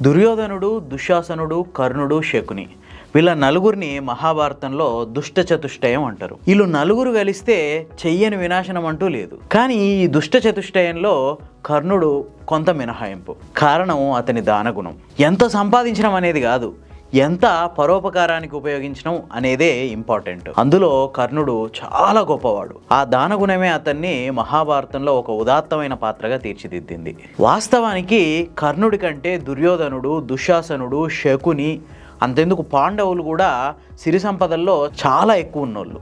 దుర్యోధనుడు, దుశ్శాసనుడు, కర్ణుడు, శకుని వీళ్ళ నలుగురిని మహాభారతంలో దుష్ట చతుష్టయం అంటారు. వీళ్ళు నలుగురు కలిస్తే చెయ్యని వినాశనం అంటూ లేదు. కానీ ఈ దుష్ట చతుష్టయంలో కర్ణుడు కొంత మినహాయింపు. కారణం అతని దానగుణం. ఎంత సంపాదించడం అనేది కాదు, ఎంత పరోపకారానికి ఉపయోగించడం అనేదే ఇంపార్టెంట్. అందులో కర్ణుడు చాలా గొప్పవాడు. ఆ దానగుణమే అతన్ని మహాభారతంలో ఒక ఉదాత్తమైన పాత్రగా తీర్చిదిద్దింది. వాస్తవానికి కర్ణుడి కంటే దుర్యోధనుడు, దుశ్శాసనుడు, శకుని, అంతెందుకు పాండవులు కూడా సిరి సంపదల్లో చాలా ఎక్కువ ఉన్నోళ్ళు.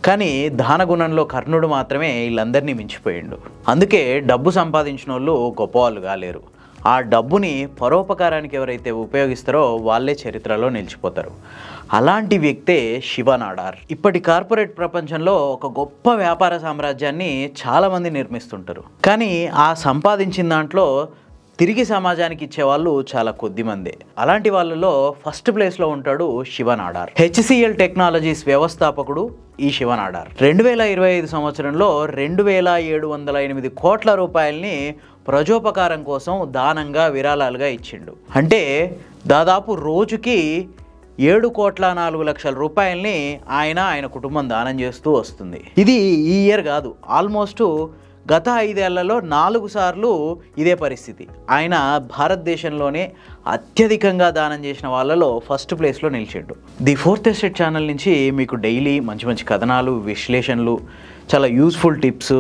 కానీ దానగుణంలో కర్ణుడు మాత్రమే వీళ్ళందరినీ మించిపోయిండు. అందుకే డబ్బు సంపాదించిన వాళ్ళు గొప్పవాళ్ళు కాలేరు. ఆ డబ్బుని పరోపకారానికి ఎవరైతే ఉపయోగిస్తారో వాళ్ళే చరిత్రలో నిలిచిపోతారు. అలాంటి వ్యక్తే శివ నాడార్. ఇప్పటి కార్పొరేట్ ప్రపంచంలో ఒక గొప్ప వ్యాపార సామ్రాజ్యాన్ని చాలామంది నిర్మిస్తుంటారు. కానీ ఆ సంపాదించిన దాంట్లో తిరిగి సమాజానికి ఇచ్చేవాళ్ళు చాలా కొద్ది మందే. అలాంటి వాళ్ళలో ఫస్ట్ ప్లేస్లో ఉంటాడు శివ నాడార్. HCL టెక్నాలజీస్ వ్యవస్థాపకుడు ఈ శివ నాడార్ 2025 సంవత్సరంలో 2708 కోట్ల రూపాయల్ని ప్రజోపకారం కోసం దానంగా విరాళాలుగా ఇచ్చిండు. అంటే దాదాపు రోజుకి 7,04,00,000 రూపాయల్ని ఆయన కుటుంబం దానం చేస్తూ వస్తుంది. ఇది ఈ ఇయర్ కాదు, ఆల్మోస్ట్ గత 5 ఏళ్లలో 4 సార్లు ఇదే పరిస్థితి. ఆయన భారతదేశంలోనే అత్యధికంగా దానం చేసిన వాళ్ళలో ఫస్ట్ ప్లేస్లో నిలిచాడు. ది ఫోర్త్ ఎస్టేట్ ఛానల్ నుంచి మీకు డైలీ మంచి మంచి కథనాలు, విశ్లేషణలు, చాలా యూస్ఫుల్ టిప్స్,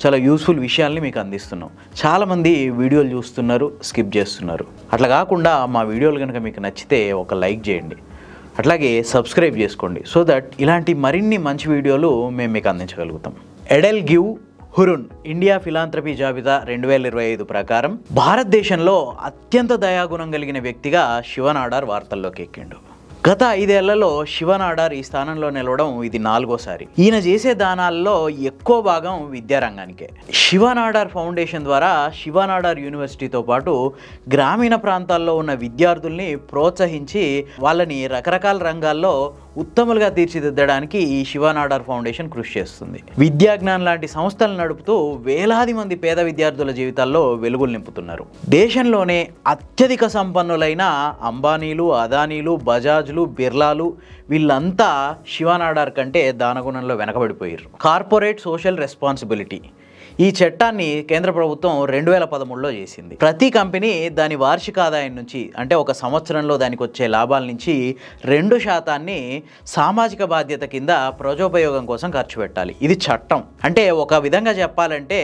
చాలా యూస్ఫుల్ విషయాల్ని మీకు అందిస్తున్నాం. చాలామంది వీడియోలు చూస్తున్నారు, స్కిప్ చేస్తున్నారు. అట్లా కాకుండా మా వీడియోలు కనుక మీకు నచ్చితే ఒక లైక్ చేయండి, అట్లాగే సబ్స్క్రైబ్ చేసుకోండి. సో దట్ ఇలాంటి మరిన్ని మంచి వీడియోలు మేము మీకు అందించగలుగుతాం. ఎడెల్ గివ్ హురున్ ఇండియా ఫిలాంథ్రపీ జాబితా 2025 ప్రకారం భారతదేశంలో అత్యంత దయాగుణం కలిగిన వ్యక్తిగా శివ నాడార్ వార్తల్లోకి ఎక్కిండు. గత 5 ఏళ్లలో శివ నాడార్ ఈ స్థానంలో నిలవడం ఇది 4వసారి. ఈయన చేసే దానాల్లో ఎక్కువ భాగం విద్యారంగానికే. శివ నాడార్ ఫౌండేషన్ ద్వారా శివ నాడార్ యూనివర్సిటీతో పాటు గ్రామీణ ప్రాంతాల్లో ఉన్న విద్యార్థుల్ని ప్రోత్సహించి వాళ్ళని రకరకాల రంగాల్లో ఉత్తములుగా తీర్చిదిద్దడానికి ఈ శివ నాడార్ ఫౌండేషన్ కృషి చేస్తుంది. విద్యాజ్ఞాన్ లాంటి సంస్థలు నడుపుతూ వేలాది మంది పేద విద్యార్థుల జీవితాల్లో వెలుగులు నింపుతున్నారు. దేశంలోనే అత్యధిక సంపన్నులైన అంబానీలు, అదానీలు, బజాజ్లు, బిర్లాలు వీళ్ళంతా శివ నాడార్ కంటే దానగుణంలో వెనకబడిపోయారు. కార్పొరేట్ సోషల్ రెస్పాన్సిబిలిటీ ఈ చట్టాన్ని కేంద్ర ప్రభుత్వం 2013లో చేసింది. ప్రతి కంపెనీ దాని వార్షిక ఆదాయం నుంచి, అంటే ఒక సంవత్సరంలో దానికి వచ్చే లాభాల నుంచి 2% సామాజిక బాధ్యత కింద ప్రజోపయోగం కోసం ఖర్చు పెట్టాలి. ఇది చట్టం. అంటే ఒక విధంగా చెప్పాలంటే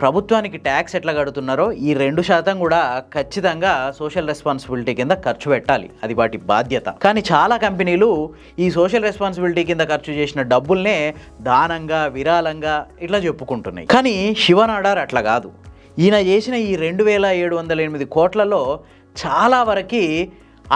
ప్రభుత్వానికి ట్యాక్స్ ఎట్లా కడుతున్నారో ఈ 2% కూడా ఖచ్చితంగా సోషల్ రెస్పాన్సిబిలిటీ కింద ఖర్చు పెట్టాలి. అది వాటి బాధ్యత. కానీ చాలా కంపెనీలు ఈ సోషల్ రెస్పాన్సిబిలిటీ కింద ఖర్చు చేసిన డబ్బుల్నే దానంగా, విరాళంగా ఇట్లా చెప్పుకుంటున్నాయి. కానీ శివ నాడార్ అట్లా కాదు. ఈయన చేసిన ఈ 2708 కోట్లలో చాలా వరకు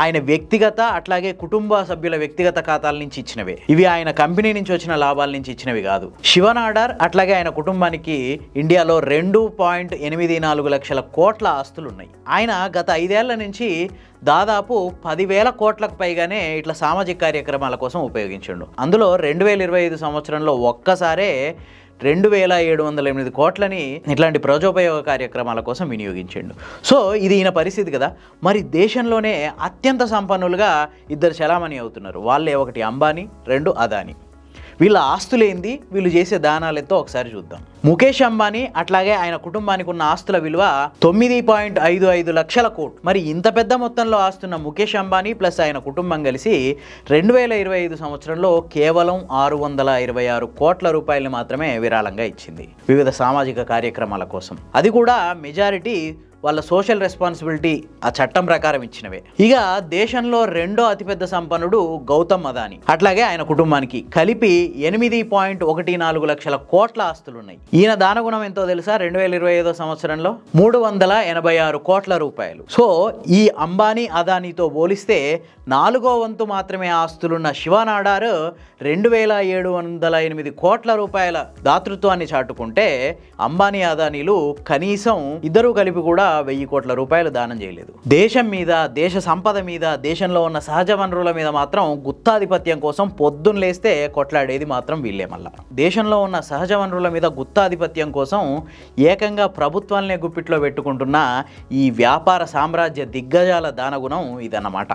ఆయన వ్యక్తిగత, అట్లాగే కుటుంబ సభ్యుల వ్యక్తిగత ఖాతాల నుంచి ఇచ్చినవే. ఇవి ఆయన కంపెనీ నుంచి వచ్చిన లాభాల నుంచి ఇచ్చినవి కాదు. శివ నాడార్ అట్లాగే ఆయన కుటుంబానికి ఇండియాలో 2.84 లక్షల కోట్ల ఆస్తులు ఉన్నాయి. ఆయన గత 5 ఏళ్ల నుంచి దాదాపు 10,000 కోట్లకు పైగానే ఇట్లా సామాజిక కార్యక్రమాల కోసం ఉపయోగించిండు. అందులో 2025 సంవత్సరంలో ఒక్కసారే 2708 కోట్లని ఇట్లాంటి ప్రజోపయోగ కార్యక్రమాల కోసం వినియోగించిండు. సో ఇది ఈయన పరిస్థితి కదా. మరి దేశంలోనే అత్యంత సంపన్నులుగా 2 చలామణి అవుతున్నారు. వాళ్ళే, ఒకటి అంబానీ, 2 అదానీ. వీళ్ళ ఆస్తులేంది, వీళ్ళు చేసే దానాలతో ఒకసారి చూద్దాం. ముఖేష్ అంబానీ అట్లాగే ఆయన కుటుంబానికి ఉన్న ఆస్తుల విలువ 9.55 లక్షల కోట్లు. మరి ఇంత పెద్ద మొత్తంలో ఆస్తున్న ముఖేష్ అంబానీ ప్లస్ ఆయన కుటుంబం కలిసి 2025 సంవత్సరంలో కేవలం 626 కోట్ల రూపాయలు మాత్రమే విరాళంగా ఇచ్చింది వివిధ సామాజిక కార్యక్రమాల కోసం. అది కూడా మెజారిటీ వాళ్ళ సోషల్ రెస్పాన్సిబిలిటీ ఆ చట్టం ప్రకారం ఇచ్చినవే. ఇక దేశంలో 2వ అతిపెద్ద సంపన్నుడు గౌతమ్ అదానీ. అట్లాగే ఆయన కుటుంబానికి కలిపి 8.14 లక్షల కోట్ల ఆస్తులు ఉన్నాయి. ఈయన దానగుణం ఎంతో తెలుసా? 2025 సంవత్సరంలో 386 కోట్ల రూపాయలు. సో ఈ అంబానీ, అదానీతో పోలిస్తే 4వ వంతు మాత్రమే ఆస్తులున్న శివ నాడార్ 2708 కోట్ల రూపాయల దాతృత్వాన్ని చాటుకుంటే అంబానీ, అదానీలు కనీసం ఇద్దరూ కలిపి కూడా 1000 కోట్ల రూపాయలు దానం చేయలేదు. దేశం మీద, దేశ సంపద మీద, దేశంలో ఉన్న సహజ వనరుల మీద మాత్రం గుత్తాధిపత్యం కోసం పొద్దున్న లేస్తే కొట్లాడేది మాత్రం వీళ్ళే. మళ్ళా దేశంలో ఉన్న సహజ వనరుల మీద గుత్తాధిపత్యం కోసం ఏకంగా ప్రభుత్వాలనే గుప్పిట్లో పెట్టుకుంటున్న ఈ వ్యాపార సామ్రాజ్య దిగ్గజాల దానగుణం ఇదన్నమాట.